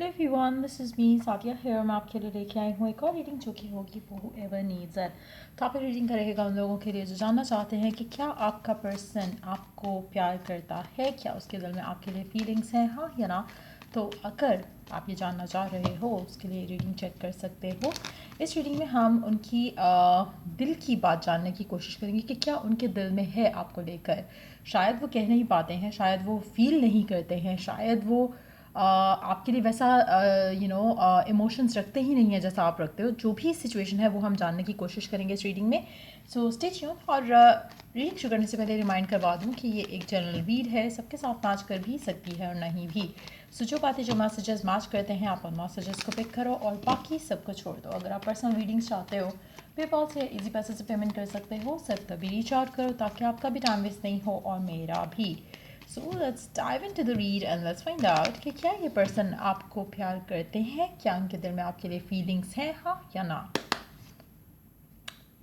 Hello everyone, this is me Sadia here. मैं आपके लिए लेके आई हूँ एक और रीडिंग जो कि होगी वो ever needs it. Topic reading करेगा उन लोगों के लिए जो जानना चाहते हैं कि क्या आपका पर्सन आपको प्यार करता है, क्या उसके दिल में आपके लिए फीलिंग्स हैं, हाँ या ना। तो अगर आप ये जानना चाह रहे हो उसके लिए रीडिंग चेक कर सकते हो। इस रीडिंग में हम उनकी दिल की बात जानने की कोशिश करेंगे कि क्या उनके दिल में है आपको लेकर। शायद वो कह नहीं पाते हैं, शायद वो फील नहीं करते हैं, शायद वो आपके लिए वैसा इमोशंस रखते ही नहीं है जैसा आप रखते हो। जो भी सिचुएशन है वो हम जानने की कोशिश करेंगे इस रीडिंग में। So stay tune. और रीडिंग शुरू करने से पहले रिमाइंड करवा दूँ कि ये एक जनरल रीड है, सबके साथ मैच कर भी सकती है और नहीं भी। सो जो बातें जो मैसेजेस मैच करते हैं आप उन मैसेजेस को पिक करो और बाकी सबको छोड़ दो। अगर आप पर्सनल रीडिंग्स चाहते हो पेपॉल से इजी पैसे से पेमेंट कर सकते हो। सिर्फ तभी रीच आउट करो ताकि आपका भी टाइम वेस्ट नहीं हो और मेरा भी। So let's dive into the read and let's find out कि क्या ये पर्सन आपको प्यार करते हैं, क्या उनके दिल में आपके लिए फीलिंग्स हैं, हाँ या ना।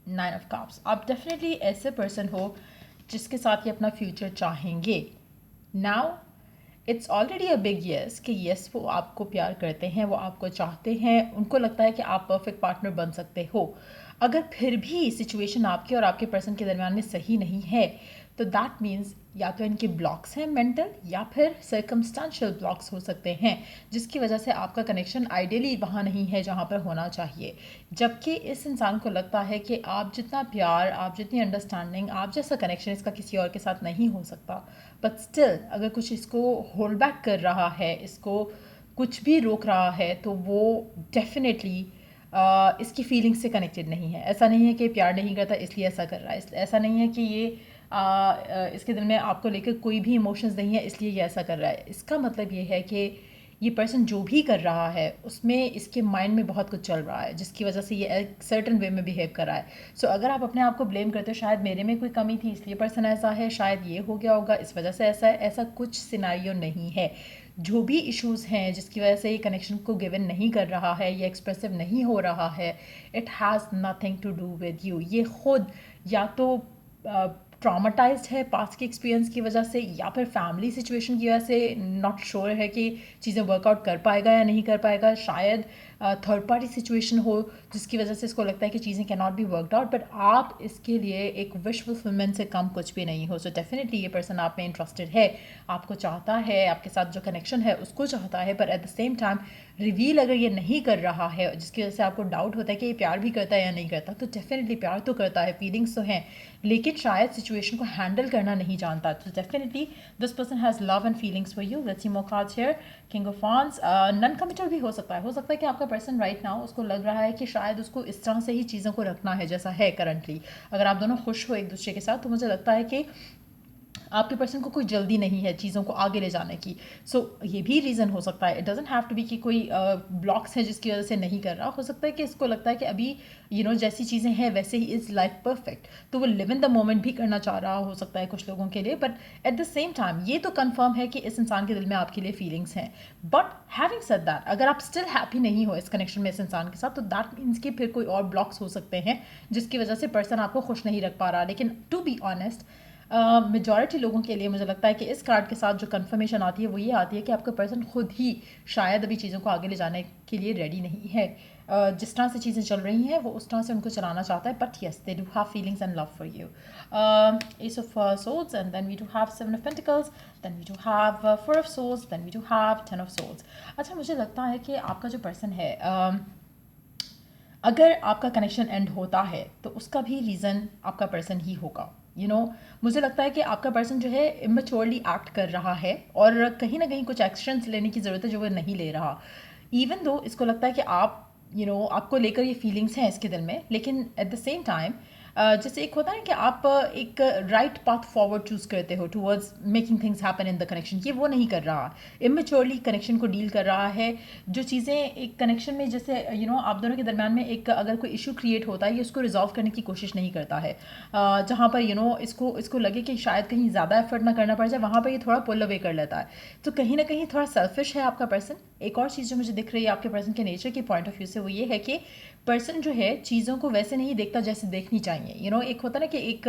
9 ऑफ कप्स। आप डेफिनेटली ऐसे पर्सन हो जिसके साथ ये अपना फ्यूचर चाहेंगे। Now it's already a big yes कि येस वो आपको प्यार करते हैं, वो आपको चाहते हैं, उनको लगता है कि आप परफेक्ट पार्टनर बन सकते हो। अगर फिर भी सिचुएशन आपके और आपके पर्सन के दरमियान में सही नहीं है तो दैट मीन्स या तो इनके ब्लॉक्स हैं मेंटल या फिर सर्कमस्टांशियल ब्लॉक्स हो सकते हैं जिसकी वजह से आपका कनेक्शन आइडियली वहाँ नहीं है जहाँ पर होना चाहिए। जबकि इस इंसान को लगता है कि आप जितना प्यार, आप जितनी अंडरस्टैंडिंग, आप जैसा कनेक्शन इसका किसी और के साथ नहीं हो सकता। बट स्टिल अगर कुछ इसको होल्ड बैक कर रहा है, इसको कुछ भी रोक रहा है तो वो डेफिनेटली इसकी फीलिंग्स से कनेक्टेड नहीं है। ऐसा नहीं है कि प्यार नहीं करता इसलिए ऐसा कर रहा है, ऐसा नहीं है कि ये इसके दिल में आपको लेकर कोई भी इमोशंस नहीं है इसलिए ये ऐसा कर रहा है। इसका मतलब ये है कि ये पर्सन जो भी कर रहा है उसमें इसके माइंड में बहुत कुछ चल रहा है जिसकी वजह से ये एक सर्टन वे में बिहेव कर रहा है। सो अगर आप अपने आप को ब्लेम करते हो शायद मेरे में कोई कमी थी इसलिए पर्सन ऐसा है, शायद ये हो गया होगा इस वजह से ऐसा है, ऐसा कुछ सिनारियो नहीं है। जो भी इश्यूज हैं जिसकी वजह से ये कनेक्शन को गिवन नहीं कर रहा है, ये एक्सप्रेसिव नहीं हो रहा है, it has nothing to do with you. ये खुद या तो ट्रॉमाटाइज्ड है पास्ट के एक्सपीरियंस की वजह से या फिर फैमिली सिचुएशन की वजह से नॉट श्योर है कि चीज़ें वर्कआउट कर पाएगा या नहीं कर पाएगा। शायद थर्ड पार्टी सिचुएशन हो जिसकी वजह से इसको लगता है कि चीज़ें can not be worked out, but आप इसके लिए एक विश फुलफिलमेंट से कम कुछ भी नहीं हो। सो डेफिनेटली ये पर्सन आप में इंटरेस्टेड है, आपको चाहता है, आपके साथ जो कनेक्शन है उसको चाहता है, पर at the same time reveal अगर ये नहीं कर रहा है जिसकी वजह से आपको डाउट होता है कि ये प्यार भी करता है या नहीं करता, तो डेफिनेटली प्यार तो करता है, फीलिंग्स तो हैं, लेकिन शायद सिचुएशन को हैंडल करना नहीं जानता। तो definitely this person has love and feelings for you. Let's see more cards here. King of wands. Non committal भी हो सकता है कि आपका पर्सन राइट नाउ उसको लग रहा है कि शायद उसको इस तरह से ही चीज़ों को रखना है जैसा है करंटली। अगर आप दोनों खुश हो एक दूसरे के साथ तो मुझे लगता है कि आपके पर्सन को कोई जल्दी नहीं है चीज़ों को आगे ले जाने की। सो ये भी रीज़न हो सकता है। It doesn't have to be कि कोई ब्लॉक्स हैं जिसकी वजह से नहीं कर रहा। हो सकता है कि इसको लगता है कि अभी जैसी चीज़ें हैं वैसे ही इज़ लाइफ परफेक्ट, तो वो लिव इन द मोमेंट भी करना चाह रहा हो सकता है कुछ लोगों के लिए। But at the same time ये तो कन्फर्म है कि इस इंसान के दिल में आपके लिए फीलिंग्स हैं। बट हैविंग सेड दैट, अगर आप स्टिल हैप्पी नहीं हो इस कनेक्शन में इस इंसान के साथ तो दैट मीन्स कि फिर कोई और ब्लॉक्स हो सकते हैं जिसकी वजह से पर्सन आपको खुश नहीं रख पा रहा। लेकिन टू बी ऑनेस्ट मेजॉरिटी लोगों के लिए मुझे लगता है कि इस कार्ड के साथ जो कंफर्मेशन आती है वो ये आती है कि आपका पर्सन खुद ही शायद अभी चीज़ों को आगे ले जाने के लिए रेडी नहीं है। जिस तरह से चीज़ें चल रही हैं वो उस तरह से उनको चलाना चाहता है, but yes they do have feelings and love for you. Ace of swords and then we do have 7 of pentacles, then we do have 4 of swords, then we do have 10 of swords. अच्छा, मुझे लगता है कि आपका जो person है अगर आपका कनेक्शन एंड होता है तो उसका भी रीज़न आपका पर्सन ही होगा। मुझे लगता है कि आपका पर्सन जो है इमेच्योरली एक्ट कर रहा है और कहीं ना कहीं कुछ एक्शंस लेने की ज़रूरत है जो वो नहीं ले रहा। इवन दो इसको लगता है कि आप आपको लेकर ये फीलिंग्स हैं इसके दिल में, लेकिन एट द सेम टाइम जैसे एक होता है कि आप एक राइट पाथ फॉरवर्ड चूज़ करते हो towards making things happen in the connection, ये वो नहीं कर रहा। इमेच्योरली कनेक्शन को डील कर रहा है। जो चीज़ें एक कनेक्शन में जैसे आप दोनों के दरम्यान में एक अगर कोई इशू क्रिएट होता है ये उसको रिजॉल्व करने की कोशिश नहीं करता है। जहाँ पर इसको लगे कि शायद कहीं ज़्यादा एफर्ट ना करना पड़ जाए वहाँ पर ये थोड़ा पुल अवे कर लेता है। तो कहीं ना कहीं थोड़ा सेल्फिश है आपका पर्सन। एक और चीज़ जो मुझे दिख रही है आपके पर्सन के नेचर के पॉइंट ऑफ व्यू से वो ये है कि पर्सन जो है चीज़ों को वैसे नहीं देखता जैसे देखनी चाहिए। एक होता ना कि एक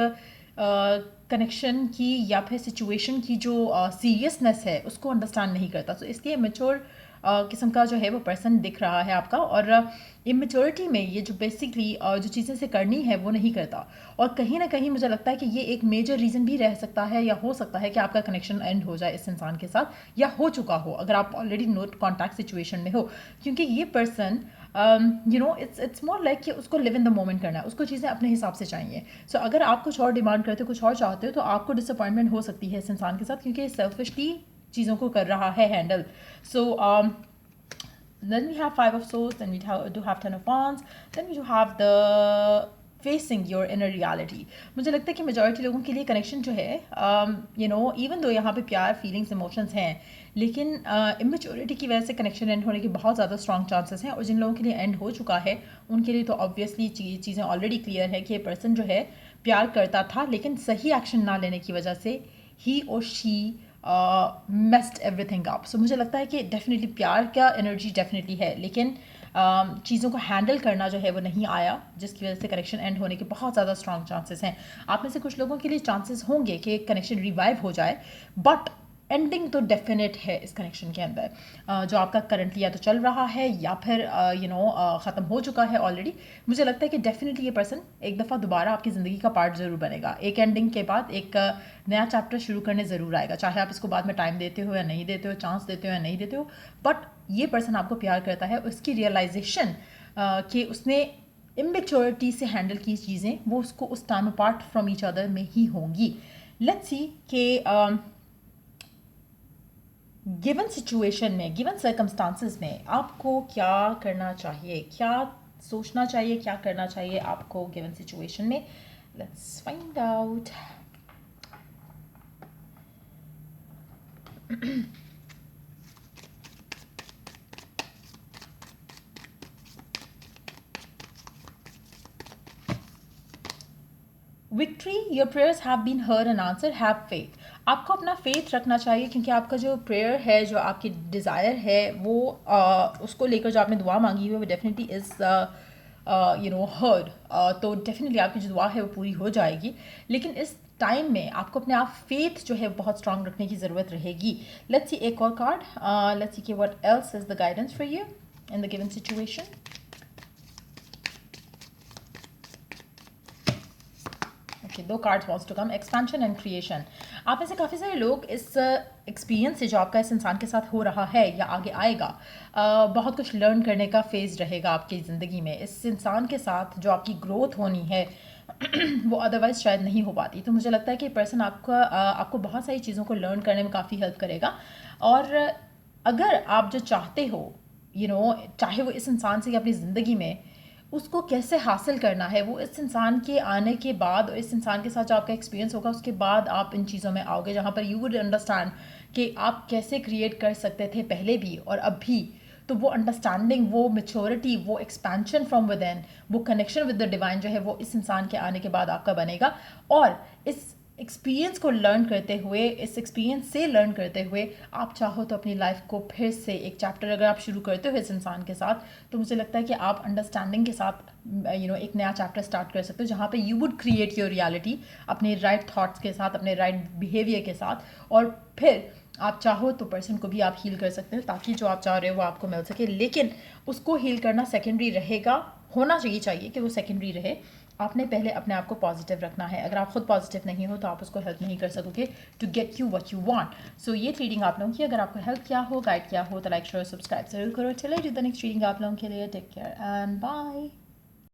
कनेक्शन की या फिर सिचुएशन की जो सीरियसनेस है उसको अंडरस्टैंड नहीं करता। तो इसलिए मेच्योर किस्म का जो है वो पर्सन दिख रहा है आपका, और इमेच्योरिटी में ये जो बेसिकली जो चीज़ें से करनी है वो नहीं करता। और कहीं ना कहीं मुझे लगता है कि ये एक मेजर रीज़न भी रह सकता है या हो सकता है कि आपका कनेक्शन एंड हो जाए इस इंसान के साथ, या हो चुका हो अगर आप ऑलरेडी नोट कॉन्टैक्ट सिचुएशन में हो। क्योंकि ये पर्सन इट्स मोर लाइक कि उसको लिव इन द मोमेंट करना है, उसको चीज़ें अपने हिसाब से चाहिए। सो अगर आप कुछ और डिमांड करते हो, कुछ और चाहते हो, तो आपको डिसअपॉइंटमेंट हो सकती है इस इंसान के साथ, क्योंकि सेल्फिशली चीज़ों को कर रहा है handle. So then we have five of swords, then we do have ten of wands, then we do have the facing your inner reality। मुझे लगता है कि मेजॉरिटी लोगों के लिए कनेक्शन जो है इवन दो यहाँ पे प्यार, फीलिंग्स, इमोशंस हैं, लेकिन इमेच्योरिटी की वजह से कनेक्शन एंड होने के बहुत ज़्यादा स्ट्रॉन्ग चांसेस हैं। और जिन लोगों के लिए एंड हो चुका है उनके लिए तो ऑब्वियसली चीज़ें ऑलरेडी क्लियर है कि ये पर्सन जो है प्यार करता था, लेकिन सही एक्शन ना लेने की वजह से ही और शी मेस्ड एवरीथिंग अप। सो मुझे लगता है कि डेफिनेटली प्यार का एनर्जी डेफिनेटली है, लेकिन चीज़ों को हैंडल करना जो है वो नहीं आया, जिसकी वजह से कनेक्शन एंड होने के बहुत ज़्यादा स्ट्रॉन्ग चांसेस हैं। आप में से कुछ लोगों के लिए चांसेस होंगे कि कनेक्शन रिवाइव हो जाए, बट एंडिंग तो डेफिनेट है इस कनेक्शन के अंदर। जो आपका करंटली या तो चल रहा है या फिर ख़त्म हो चुका है ऑलरेडी। मुझे लगता है कि डेफिनेटली ये पर्सन एक दफ़ा दोबारा आपकी ज़िंदगी का पार्ट ज़रूर बनेगा। एक एंडिंग के बाद एक नया चैप्टर शुरू करने ज़रूर आएगा, चाहे आप इसको बाद में टाइम देते हो या नहीं देते हो, चांस देते हो या नहीं देते हो। बट ये पर्सन आपको प्यार करता है, उसकी रियलाइजेशन कि उसने इमेच्योरिटी से हैंडल की चीज़ें, वो उसको उस time apart from each other में ही होंगी। लेट्स सी कि गिवन सिचुएशन में, गिवन सर्कमस्टांसेस में आपको क्या करना चाहिए, क्या सोचना चाहिए, क्या करना चाहिए आपको गिवन सिचुएशन में। Let's find out. Victory, your prayers have been heard and answer, have faith. आपको अपना फेथ रखना चाहिए, क्योंकि आपका जो प्रेयर है, जो आपकी डिज़ायर है, वो उसको लेकर जो आपने दुआ मांगी हुई है वो डेफिनेटली इज़ हर्ड। तो डेफिनेटली आपकी जो दुआ है वो पूरी हो जाएगी, लेकिन इस टाइम में आपको अपने आप फेथ जो है बहुत स्ट्रांग रखने की ज़रूरत रहेगी। लेट्स सी एक और कार्ड, लेट्स सी कि what else is the guidance for you in the given situation. Two cards wants to come, expansion and creation. आप में से काफ़ी सारे लोग इस एक्सपीरियंस से जो आपका इस इंसान के साथ हो रहा है या आगे आएगा, बहुत कुछ लर्न करने का फेज़ रहेगा आपकी ज़िंदगी में। इस इंसान के साथ जो आपकी ग्रोथ होनी है वो अदरवाइज़ शायद नहीं हो पाती। तो मुझे लगता है कि पर्सन आपको बहुत सारी चीज़ों को लर्न करने में काफ़ी हेल्प करेगा। और अगर आप जो चाहते हो, चाहे वो इस इंसान से अपनी ज़िंदगी में उसको कैसे हासिल करना है, वो इस इंसान के आने के बाद और इस इंसान के साथ जो आपका एक्सपीरियंस होगा उसके बाद आप इन चीज़ों में आओगे, जहाँ पर यू वुड अंडरस्टैंड कि आप कैसे क्रिएट कर सकते थे पहले भी और अब भी। तो वो अंडरस्टैंडिंग, वो मैच्योरिटी, वो एक्सपेंशन फ्रॉम विदिन, वो कनेक्शन विद द डिवाइन जो है वो इस इंसान के आने के बाद आपका बनेगा। और इस एक्सपीरियंस को लर्न करते हुए, इस एक्सपीरियंस से लर्न करते हुए, आप चाहो तो अपनी लाइफ को फिर से एक चैप्टर अगर आप शुरू करते हो इस इंसान के साथ, तो मुझे लगता है कि आप अंडरस्टैंडिंग के साथ एक नया चैप्टर स्टार्ट कर सकते हो, जहाँ पे you would create your reality अपने राइट थॉट्स के साथ, अपने राइट बिहेवियर के साथ। और फिर आप चाहो तो पर्सन को भी आप हील कर सकते हो, ताकि जो आप चाह रहे हो वो आपको मिल सके। लेकिन उसको हील करना सेकेंडरी रहेगा, होना चाहिए कि वो सेकेंडरी रहे। आपने पहले अपने आप को पॉजिटिव रखना है। अगर आप खुद पॉजिटिव नहीं हो तो आप उसको हेल्प नहीं कर सकोगे to get you what you want. So ये रीडिंग आप लोगों की अगर आपको हेल्प किया हो, गाइड किया हो, तो लाइक, शेयर, सब्सक्राइब जरूर करो। चलिए, द नेक्स्ट रीडिंग आप लोगों के लिए। Take care and bye.